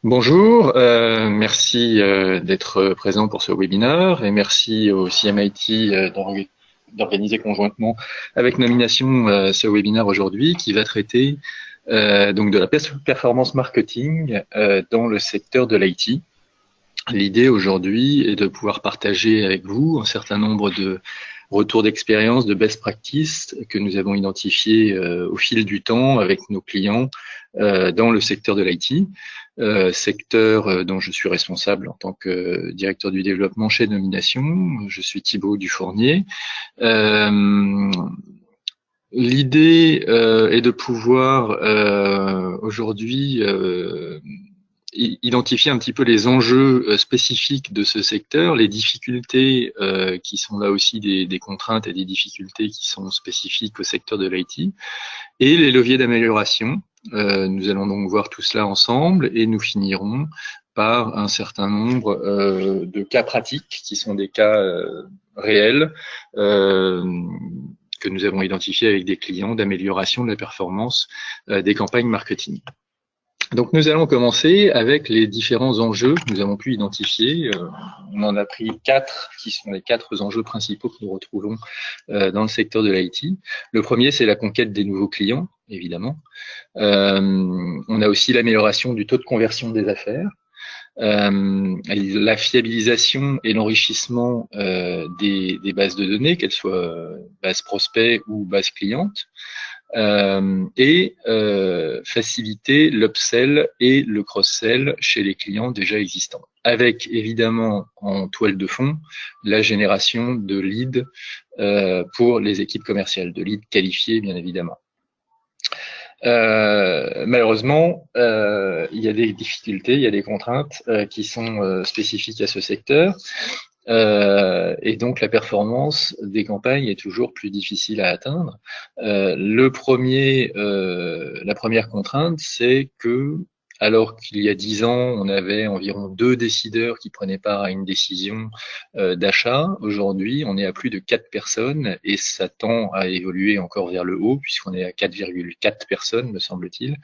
Bonjour, merci d'être présent pour ce webinaire et merci au CMIT d'organiser conjointement avec Nomination ce webinaire aujourd'hui qui va traiter donc de la performance marketing dans le secteur de l'IT. L'idée aujourd'hui est de pouvoir partager avec vous un certain nombre de retours d'expérience, de best practices que nous avons identifiés au fil du temps avec nos clients dans le secteur de l'IT, secteur dont je suis responsable en tant que directeur du développement chez Nomination. Je suis Thibaut Dufournier. L'idée est de pouvoir aujourd'hui identifier un petit peu les enjeux spécifiques de ce secteur, les difficultés qui sont là aussi des contraintes et des difficultés qui sont spécifiques au secteur de l'IT, et les leviers d'amélioration. Nous allons donc voir tout cela ensemble et nous finirons par un certain nombre de cas pratiques qui sont des cas réels que nous avons identifiés avec des clients d'amélioration de la performance des campagnes marketing. Donc nous allons commencer avec les différents enjeux que nous avons pu identifier. On en a pris 4 qui sont les 4 enjeux principaux que nous retrouvons dans le secteur de l'IT. Le premier, c'est la conquête des nouveaux clients, évidemment. On a aussi l'amélioration du taux de conversion des affaires, la fiabilisation et l'enrichissement des bases de données, qu'elles soient bases prospects ou bases clientes, et faciliter l'upsell et le cross-sell chez les clients déjà existants. Avec évidemment en toile de fond la génération de leads pour les équipes commerciales, de leads qualifiés bien évidemment. Malheureusement, il y a des difficultés, il y a des contraintes qui sont spécifiques à ce secteur. Et donc la performance des campagnes est toujours plus difficile à atteindre. La première contrainte, c'est que alors qu'il y a 10 ans, on avait environ 2 décideurs qui prenaient part à une décision d'achat. Aujourd'hui, on est à plus de 4 personnes et ça tend à évoluer encore vers le haut puisqu'on est à 4,4 personnes, me semble-t-il.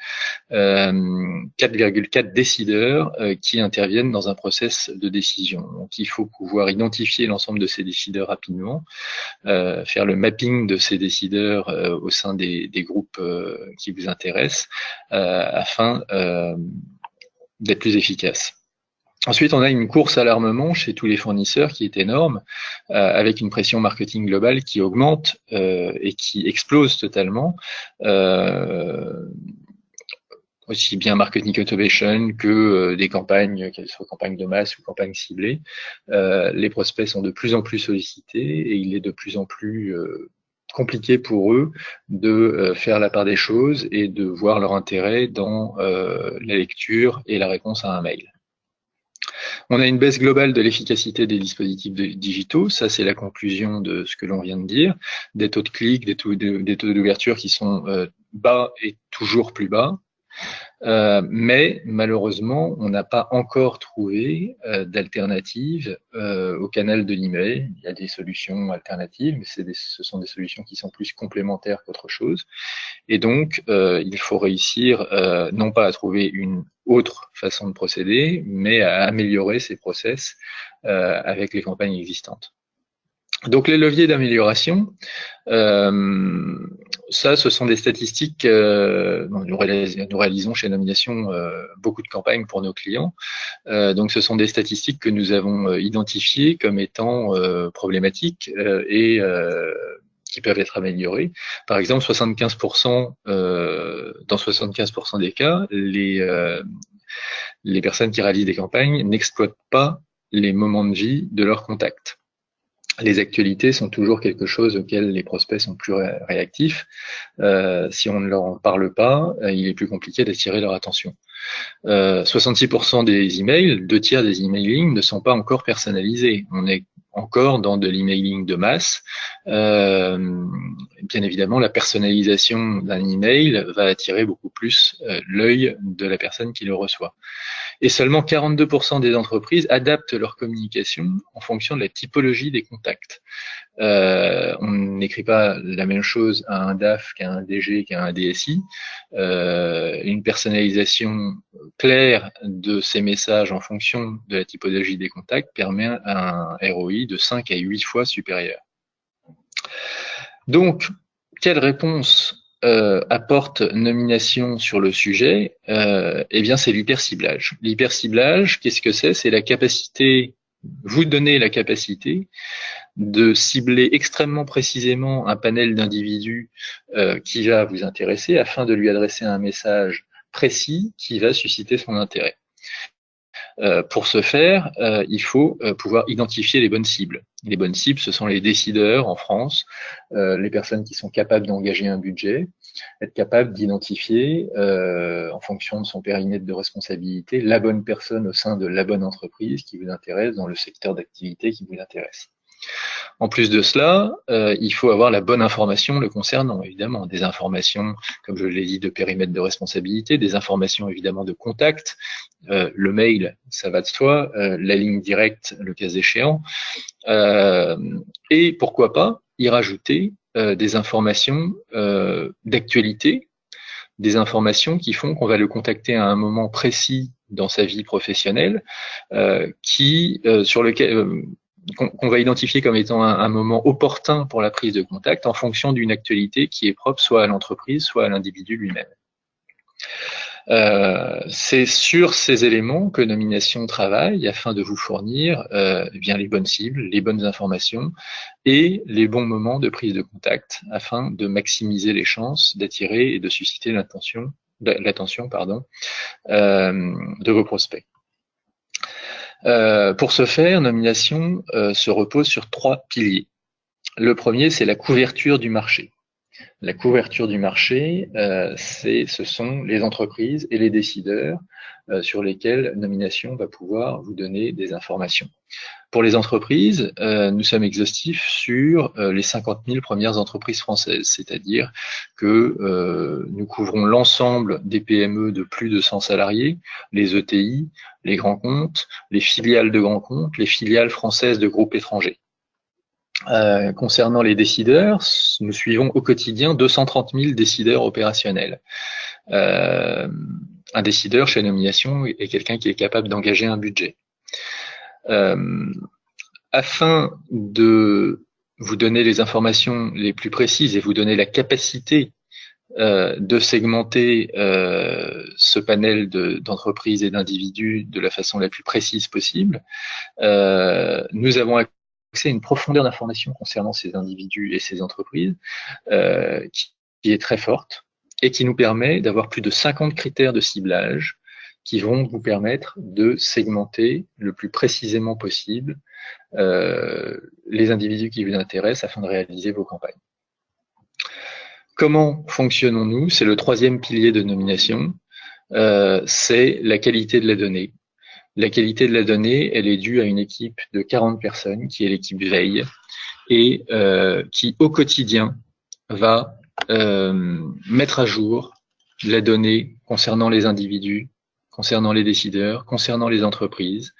4,4 décideurs qui interviennent dans un process de décision. Donc il faut pouvoir identifier l'ensemble de ces décideurs rapidement, faire le mapping de ces décideurs au sein des groupes qui vous intéressent afin d'être plus efficace. Ensuite, on a une course à l'armement chez tous les fournisseurs qui est énorme, avec une pression marketing globale qui augmente et qui explose totalement. Aussi bien marketing automation que des campagnes, qu'elles soient campagnes de masse ou campagnes ciblées. Les prospects sont de plus en plus sollicités et il est de plus en plus compliqué pour eux de faire la part des choses et de voir leur intérêt dans la lecture et la réponse à un mail. On a une baisse globale de l'efficacité des dispositifs digitaux, ça c'est la conclusion de ce que l'on vient de dire, des taux de clic, des taux d'ouverture qui sont bas et toujours plus bas. Mais malheureusement, on n'a pas encore trouvé d'alternative au canal de l'email. Il y a des solutions alternatives, mais ce sont des solutions qui sont plus complémentaires qu'autre chose. Et donc, il faut réussir non pas à trouver une autre façon de procéder, mais à améliorer ces process avec les campagnes existantes. Donc les leviers d'amélioration, ça, ce sont des statistiques. Nous réalisons chez Nomination beaucoup de campagnes pour nos clients. Donc ce sont des statistiques que nous avons identifiées comme étant problématiques et qui peuvent être améliorées. Par exemple, 75%, dans 75% des cas, les personnes qui réalisent des campagnes n'exploitent pas les moments de vie de leurs contacts. Les actualités sont toujours quelque chose auquel les prospects sont plus réactifs. Si on ne leur en parle pas, il est plus compliqué d'attirer leur attention. 66% des emails, 2/3 des emailing ne sont pas encore personnalisés. On est encore dans de l'emailing de masse. Bien évidemment, la personnalisation d'un email va attirer beaucoup plus l'œil de la personne qui le reçoit. Et seulement 42% des entreprises adaptent leur communication en fonction de la typologie des contacts. On n'écrit pas la même chose à un DAF qu'à un DG qu'à un DSI. Une personnalisation claire de ces messages en fonction de la typologie des contacts permet un ROI de 5 à 8 fois supérieur. Donc, quelle réponse apporte Nomination sur le sujet? Eh bien, c'est l'hyperciblage. L'hyperciblage, qu'est-ce que c'est? C'est la capacité, vous donner la capacité de cibler extrêmement précisément un panel d'individus qui va vous intéresser afin de lui adresser un message précis qui va susciter son intérêt. Pour ce faire, il faut pouvoir identifier les bonnes cibles. Les bonnes cibles, ce sont les décideurs en France, les personnes qui sont capables d'engager un budget, être capable d'identifier, en fonction de son périmètre de responsabilité, la bonne personne au sein de la bonne entreprise qui vous intéresse, dans le secteur d'activité qui vous intéresse. En plus de cela, il faut avoir la bonne information le concernant, évidemment. Des informations, comme je l'ai dit, de périmètre de responsabilité, des informations évidemment de contact, le mail, ça va de soi, la ligne directe, le cas échéant, et pourquoi pas y rajouter des informations d'actualité, des informations qui font qu'on va le contacter à un moment précis dans sa vie professionnelle, sur lequel qu'on va identifier comme étant un moment opportun pour la prise de contact en fonction d'une actualité qui est propre soit à l'entreprise, soit à l'individu lui-même. C'est sur ces éléments que Nomination travaille afin de vous fournir bien les bonnes cibles, les bonnes informations et les bons moments de prise de contact afin de maximiser les chances d'attirer et de susciter l'attention de vos prospects. Pour ce faire, Nomination se repose sur 3 piliers. Le premier, c'est la couverture du marché. La couverture du marché, ce sont les entreprises et les décideurs sur lesquels Nomination va pouvoir vous donner des informations. Pour les entreprises, nous sommes exhaustifs sur les 50 000 premières entreprises françaises, c'est-à-dire que nous couvrons l'ensemble des PME de plus de 100 salariés, les ETI, les grands comptes, les filiales de grands comptes, les filiales françaises de groupes étrangers. Concernant les décideurs, nous suivons au quotidien 230 000 décideurs opérationnels. Un décideur chez Nomination est quelqu'un qui est capable d'engager un budget. Afin de vous donner les informations les plus précises et vous donner la capacité de segmenter ce panel d'entreprises et d'individus de la façon la plus précise possible, nous avons accès à une profondeur d'information concernant ces individus et ces entreprises qui est très forte et qui nous permet d'avoir plus de 50 critères de ciblage qui vont vous permettre de segmenter le plus précisément possible les individus qui vous intéressent afin de réaliser vos campagnes. Comment fonctionnons-nous? C'est le 3e pilier de Nomination, c'est la qualité de la donnée. La qualité de la donnée, elle est due à une équipe de 40 personnes, qui est l'équipe veille, et qui au quotidien va mettre à jour la donnée concernant les individus, concernant les décideurs, concernant les entreprises,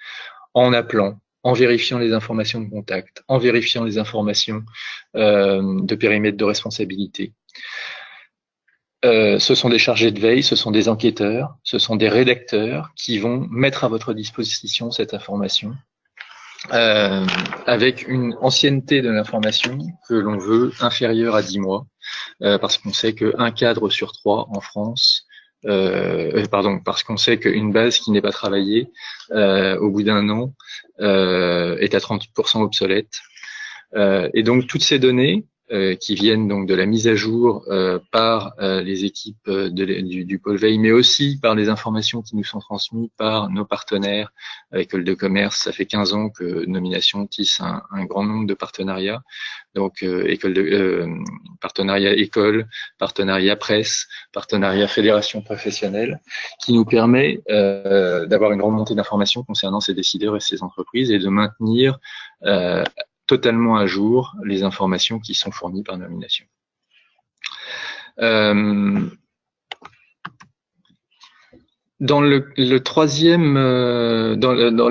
en appelant, en vérifiant les informations de contact, en vérifiant les informations de périmètre de responsabilité. Ce sont des chargés de veille, ce sont des enquêteurs, ce sont des rédacteurs qui vont mettre à votre disposition cette information avec une ancienneté de l'information que l'on veut inférieure à 10 mois, parce qu'on sait qu'un cadre sur 3 en France, parce qu'on sait qu'une base qui n'est pas travaillée au bout d'un an est à 30% obsolète. Et donc toutes ces données qui viennent donc de la mise à jour par les équipes du pôle veille, mais aussi par les informations qui nous sont transmises par nos partenaires. École de commerce, ça fait 15 ans que Nomination tisse un grand nombre de partenariats. Donc partenariat école, partenariat presse, partenariat fédération professionnelle, qui nous permet d'avoir une grande montée d'informations concernant ces décideurs et ces entreprises et de maintenir totalement à jour les informations qui sont fournies par Nomination. Dans le troisième, dans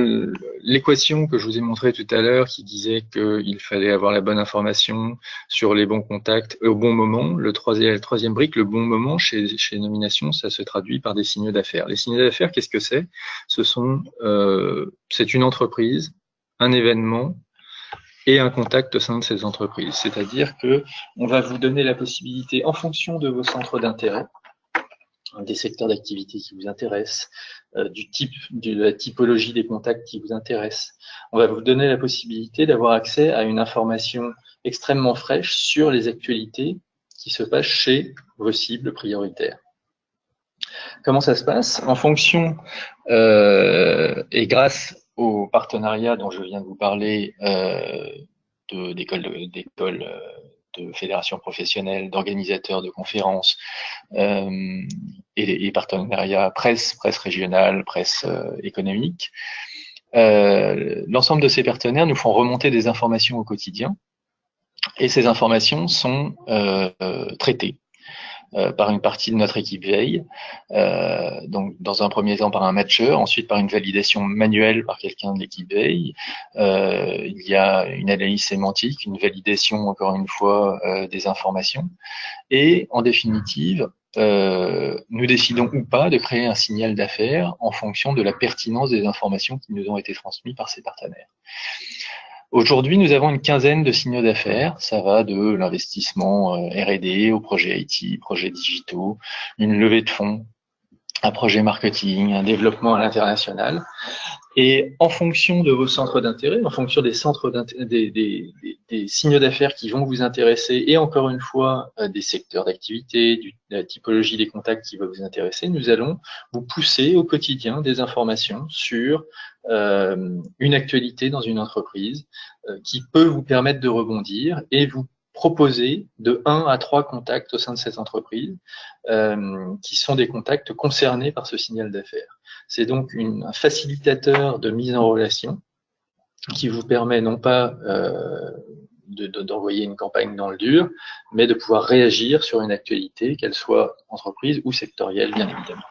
l'équation que je vous ai montrée tout à l'heure, qui disait qu'il fallait avoir la bonne information sur les bons contacts au bon moment, le troisième brique, le bon moment chez Nomination, ça se traduit par des signaux d'affaires. Les signaux d'affaires, qu'est-ce que c'est? C'est une entreprise, un événement et un contact au sein de ces entreprises. C'est-à-dire que on va vous donner la possibilité, en fonction de vos centres d'intérêt, des secteurs d'activité qui vous intéressent, de la typologie des contacts qui vous intéressent. On va vous donner la possibilité d'avoir accès à une information extrêmement fraîche sur les actualités qui se passent chez vos cibles prioritaires. Comment ça se passe? En fonction et grâce au partenariat dont je viens de vous parler d'écoles de fédérations professionnelles, d'organisateurs de conférences et partenariats presse régionale, presse économique. L'ensemble de ces partenaires nous font remonter des informations au quotidien et ces informations sont traitées par une partie de notre équipe veille, donc dans un premier temps par un matcheur, ensuite par une validation manuelle par quelqu'un de l'équipe veille. Il y a une analyse sémantique, une validation encore une fois des informations, et en définitive, nous décidons ou pas de créer un signal d'affaires en fonction de la pertinence des informations qui nous ont été transmises par ces partenaires. Aujourd'hui, nous avons une quinzaine de signaux d'affaires. Ça va de l'investissement R&D au projet IT, projets digitaux, une levée de fonds, un projet marketing, un développement à l'international. Et en fonction de vos centres d'intérêt, en fonction des centres des signaux d'affaires qui vont vous intéresser, et encore une fois des secteurs d'activité, de la typologie des contacts qui va vous intéresser, nous allons vous pousser au quotidien des informations sur une actualité dans une entreprise qui peut vous permettre de rebondir et vous proposer de 1 à 3 contacts au sein de cette entreprise qui sont des contacts concernés par ce signal d'affaires. C'est donc un facilitateur de mise en relation qui vous permet non pas d'envoyer une campagne dans le dur, mais de pouvoir réagir sur une actualité, qu'elle soit entreprise ou sectorielle, bien évidemment.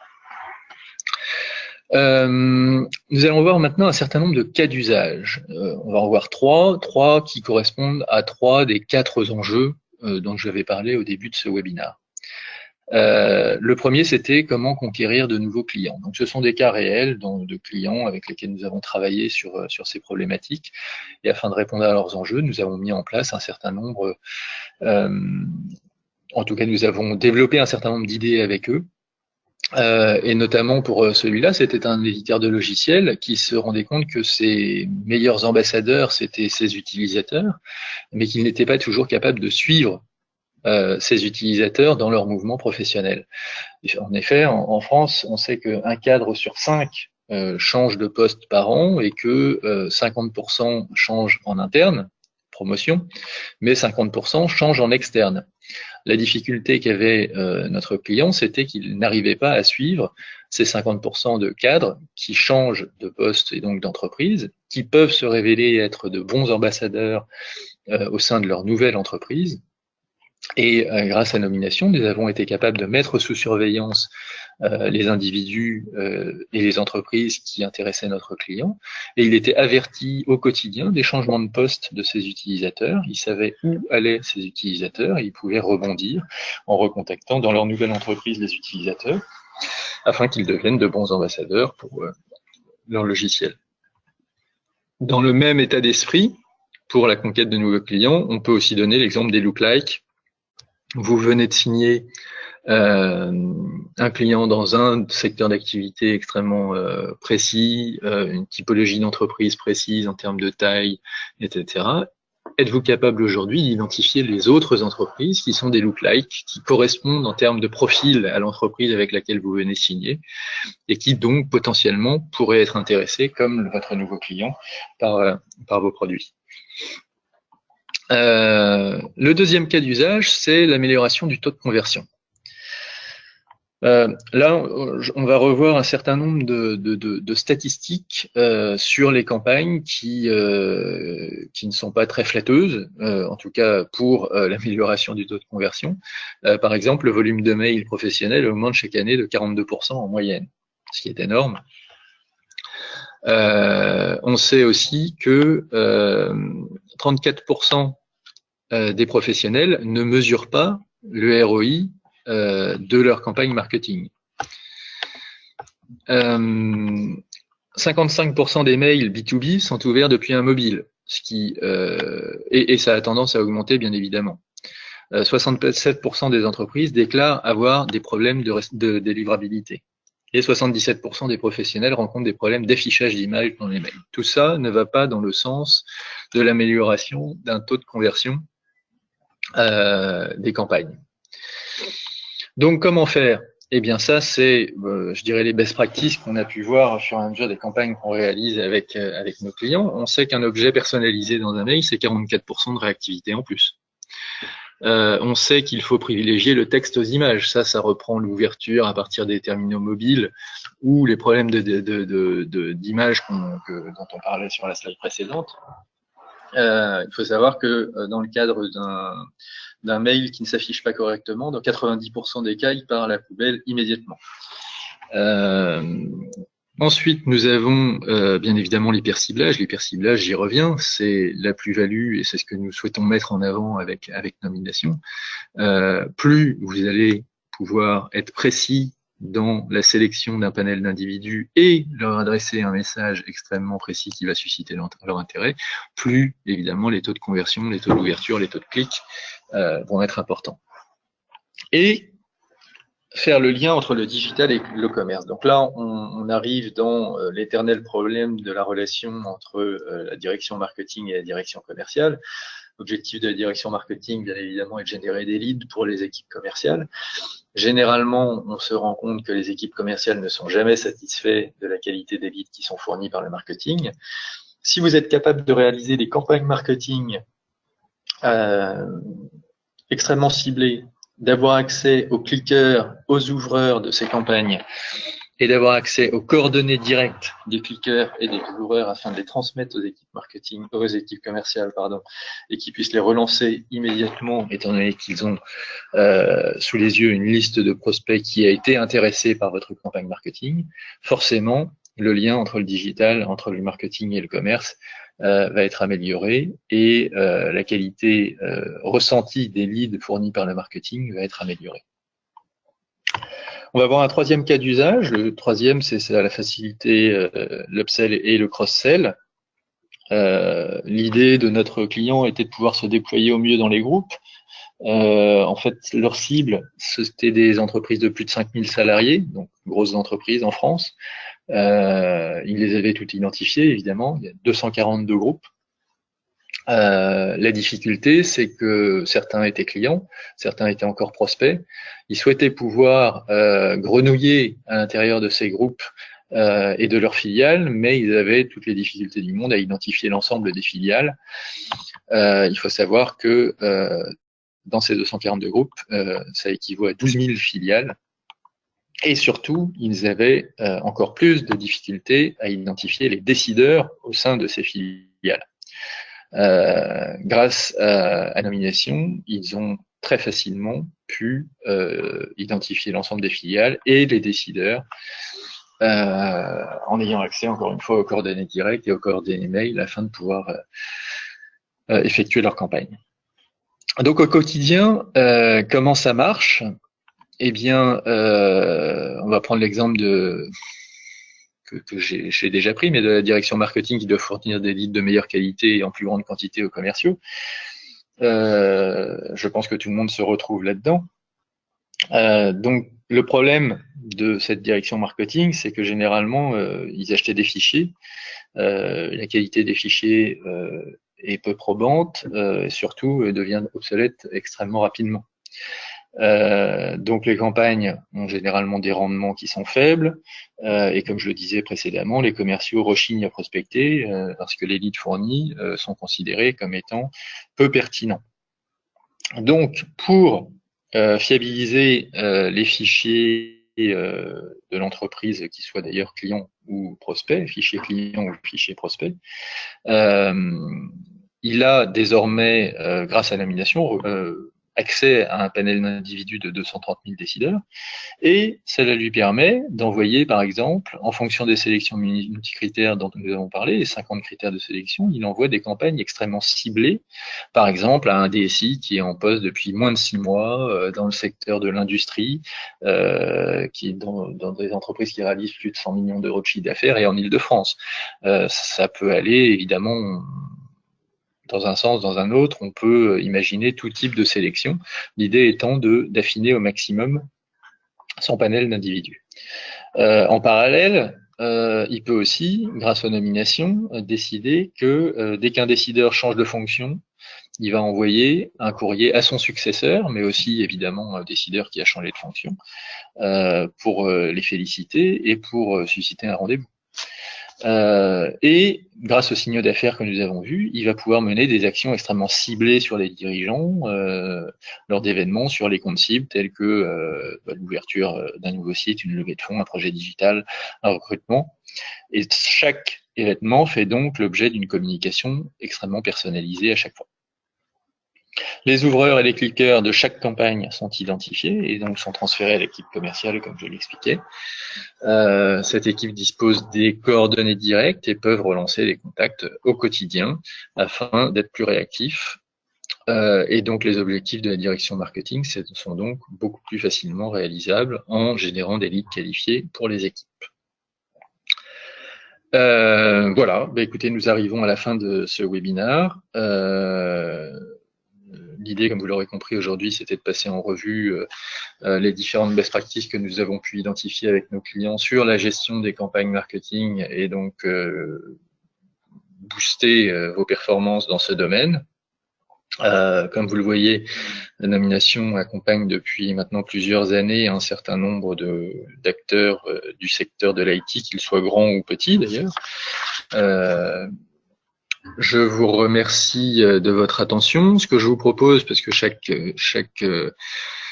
Nous allons voir maintenant un certain nombre de cas d'usage. On va en voir trois qui correspondent à 3 des 4 enjeux dont j'avais parlé au début de ce webinaire. Le premier, c'était comment conquérir de nouveaux clients. Donc, ce sont des cas réels de clients avec lesquels nous avons travaillé sur ces problématiques. Et afin de répondre à leurs enjeux, nous avons mis en place un certain nombre, en tout cas, nous avons développé un certain nombre d'idées avec eux. Et notamment pour celui-là, c'était un éditeur de logiciels qui se rendait compte que ses meilleurs ambassadeurs, c'était ses utilisateurs, mais qu'il n'était pas toujours capable de suivre ces utilisateurs dans leur mouvement professionnel. En effet, en France, on sait qu'un cadre sur 5 change de poste par an et que 50% changent en interne, promotion, mais 50% changent en externe. La difficulté qu'avait notre client, c'était qu'il n'arrivait pas à suivre ces 50% de cadres qui changent de poste et donc d'entreprise, qui peuvent se révéler être de bons ambassadeurs au sein de leur nouvelle entreprise. Et grâce à Nomination, nous avons été capables de mettre sous surveillance les individus et les entreprises qui intéressaient notre client. Et il était averti au quotidien des changements de poste de ses utilisateurs. Il savait où allaient ses utilisateurs et il pouvait rebondir en recontactant dans leur nouvelle entreprise les utilisateurs afin qu'ils deviennent de bons ambassadeurs pour leur logiciel. Dans le même état d'esprit, pour la conquête de nouveaux clients, on peut aussi donner l'exemple des lookalikes. Vous venez de signer un client dans un secteur d'activité extrêmement précis, une typologie d'entreprise précise en termes de taille, etc. Êtes-vous capable aujourd'hui d'identifier les autres entreprises qui sont des lookalikes, qui correspondent en termes de profil à l'entreprise avec laquelle vous venez signer et qui donc potentiellement pourraient être intéressés comme votre nouveau client par vos produits? Le deuxième cas d'usage, c'est l'amélioration du taux de conversion. Là, on va revoir un certain nombre de statistiques sur les campagnes qui ne sont pas très flatteuses, en tout cas pour l'amélioration du taux de conversion. Par exemple, le volume de mails professionnels augmente chaque année de 42% en moyenne. ce qui est énorme. On sait aussi que 34% des professionnels ne mesurent pas le ROI de leur campagne marketing. 55% des mails B2B sont ouverts depuis un mobile, ce qui et ça a tendance à augmenter bien évidemment. 67% des entreprises déclarent avoir des problèmes de délivrabilité. Et 77% des professionnels rencontrent des problèmes d'affichage d'images dans les mails. Tout ça ne va pas dans le sens de l'amélioration d'un taux de conversion des campagnes. Donc, comment faire? Eh bien, ça, c'est, je dirais, les best practices qu'on a pu voir au fur et à mesure des campagnes qu'on réalise avec nos clients. On sait qu'un objet personnalisé dans un mail, c'est 44% de réactivité en plus. On sait qu'il faut privilégier le texte aux images. Ça reprend l'ouverture à partir des terminaux mobiles ou les problèmes d'images dont on parlait sur la slide précédente. Il faut savoir que dans le cadre d'un mail qui ne s'affiche pas correctement, dans 90% des cas, il part à la poubelle immédiatement. Ensuite, nous avons bien évidemment l'hyperciblage. L'hyperciblage, j'y reviens, c'est la plus-value et c'est ce que nous souhaitons mettre en avant avec Nomination. Plus vous allez pouvoir être précis dans la sélection d'un panel d'individus et leur adresser un message extrêmement précis qui va susciter leur intérêt, plus évidemment les taux de conversion, les taux d'ouverture, les taux de clic vont être importants. Et faire le lien entre le digital et le commerce. Donc là, on arrive dans l'éternel problème de la relation entre la direction marketing et la direction commerciale. L'objectif de la direction marketing, bien évidemment, est de générer des leads pour les équipes commerciales. Généralement, on se rend compte que les équipes commerciales ne sont jamais satisfaits de la qualité des leads qui sont fournis par le marketing. Si vous êtes capable de réaliser des campagnes marketing extrêmement ciblées, d'avoir accès aux cliqueurs, aux ouvreurs de ces campagnes et d'avoir accès aux coordonnées directes des cliqueurs et des ouvreurs afin de les transmettre aux équipes marketing, aux équipes commerciales, et qu'ils puissent les relancer immédiatement, étant donné qu'ils ont sous les yeux une liste de prospects qui a été intéressée par votre campagne marketing. Forcément, le lien entre le digital, entre le marketing et le commerce va être amélioré et la qualité ressentie des leads fournis par le marketing va être améliorée. On va voir un troisième cas d'usage. Le troisième, c'est la facilité, l'upsell et le cross-sell. L'idée de notre client était de pouvoir se déployer au mieux dans les groupes. En fait, leur cible, c'était des entreprises de plus de 5000 salariés, donc grosses entreprises en France. Ils les avaient toutes identifiées, évidemment. Il y a 242 groupes. La difficulté, c'est que certains étaient clients, certains étaient encore prospects. Ils souhaitaient pouvoir grenouiller à l'intérieur de ces groupes et de leurs filiales, mais ils avaient toutes les difficultés du monde à identifier l'ensemble des filiales. Il faut savoir que dans ces 242 groupes, ça équivaut à 12 000 filiales. Et surtout, ils avaient encore plus de difficultés à identifier les décideurs au sein de ces filiales. Grâce à Nomination, ils ont très facilement pu identifier l'ensemble des filiales et les décideurs en ayant accès, encore une fois, aux coordonnées directes et aux coordonnées mail afin de pouvoir effectuer leur campagne. Donc au quotidien, comment ça marche? Eh bien, on va prendre l'exemple que j'ai déjà pris, mais de la direction marketing qui doit fournir des leads de meilleure qualité et en plus grande quantité aux commerciaux. Je pense que tout le monde se retrouve là-dedans. Donc, le problème de cette direction marketing, c'est que généralement, ils achetaient des fichiers. La qualité des fichiers est peu probante, et surtout devient obsolète extrêmement rapidement. Donc les campagnes ont généralement des rendements qui sont faibles et comme je le disais précédemment, les commerciaux rechignent à prospecter parce que les leads fournis sont considérés comme étant peu pertinents. Donc pour fiabiliser les fichiers de l'entreprise, qui soient d'ailleurs clients ou prospects, fichiers clients ou fichiers prospects, il a désormais, grâce à Nomination, accès à un panel d'individus de 230 000 décideurs, et cela lui permet d'envoyer, par exemple, en fonction des sélections multicritères dont nous avons parlé, les 50 critères de sélection, il envoie des campagnes extrêmement ciblées, par exemple à un DSI qui est en poste depuis moins de 6 mois dans le secteur de l'industrie, qui est dans des entreprises qui réalisent plus de 100 millions d'euros de chiffre d'affaires et en Île-de-France. Ça peut aller évidemment dans un sens, dans un autre, on peut imaginer tout type de sélection, l'idée étant d'affiner au maximum son panel d'individus. En parallèle, il peut aussi, grâce aux nominations, décider que dès qu'un décideur change de fonction, il va envoyer un courrier à son successeur, mais aussi évidemment un décideur qui a changé de fonction, pour les féliciter et pour susciter un rendez-vous. Et grâce aux signaux d'affaires que nous avons vus, il va pouvoir mener des actions extrêmement ciblées sur les dirigeants lors d'événements sur les comptes cibles tels que l'ouverture d'un nouveau site, une levée de fonds, un projet digital, un recrutement. Et chaque événement fait donc l'objet d'une communication extrêmement personnalisée à chaque fois. Les ouvreurs et les cliqueurs de chaque campagne sont identifiés et donc sont transférés à l'équipe commerciale, comme je l'expliquais. Cette équipe dispose des coordonnées directes et peuvent relancer les contacts au quotidien afin d'être plus réactifs. Et donc les objectifs de la direction marketing sont donc beaucoup plus facilement réalisables en générant des leads qualifiés pour les équipes. Voilà, écoutez, nous arrivons à la fin de ce webinaire. L'idée, comme vous l'aurez compris aujourd'hui, c'était de passer en revue les différentes best practices que nous avons pu identifier avec nos clients sur la gestion des campagnes marketing et donc booster vos performances dans ce domaine. Comme vous le voyez, la nomination accompagne depuis maintenant plusieurs années un certain nombre d'acteurs du secteur de l'IT, qu'ils soient grands ou petits d'ailleurs. Je vous remercie de votre attention. Ce que je vous propose, parce que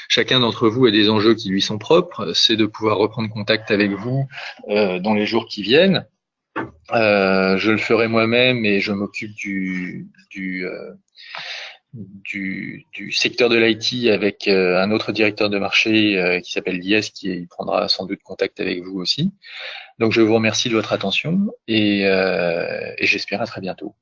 chacun d'entre vous a des enjeux qui lui sont propres, c'est de pouvoir reprendre contact avec vous dans les jours qui viennent. Je le ferai moi-même et je m'occupe du secteur de l'IT avec un autre directeur de marché qui s'appelle Diaz, qui prendra sans doute contact avec vous aussi. Donc je vous remercie de votre attention et j'espère à très bientôt.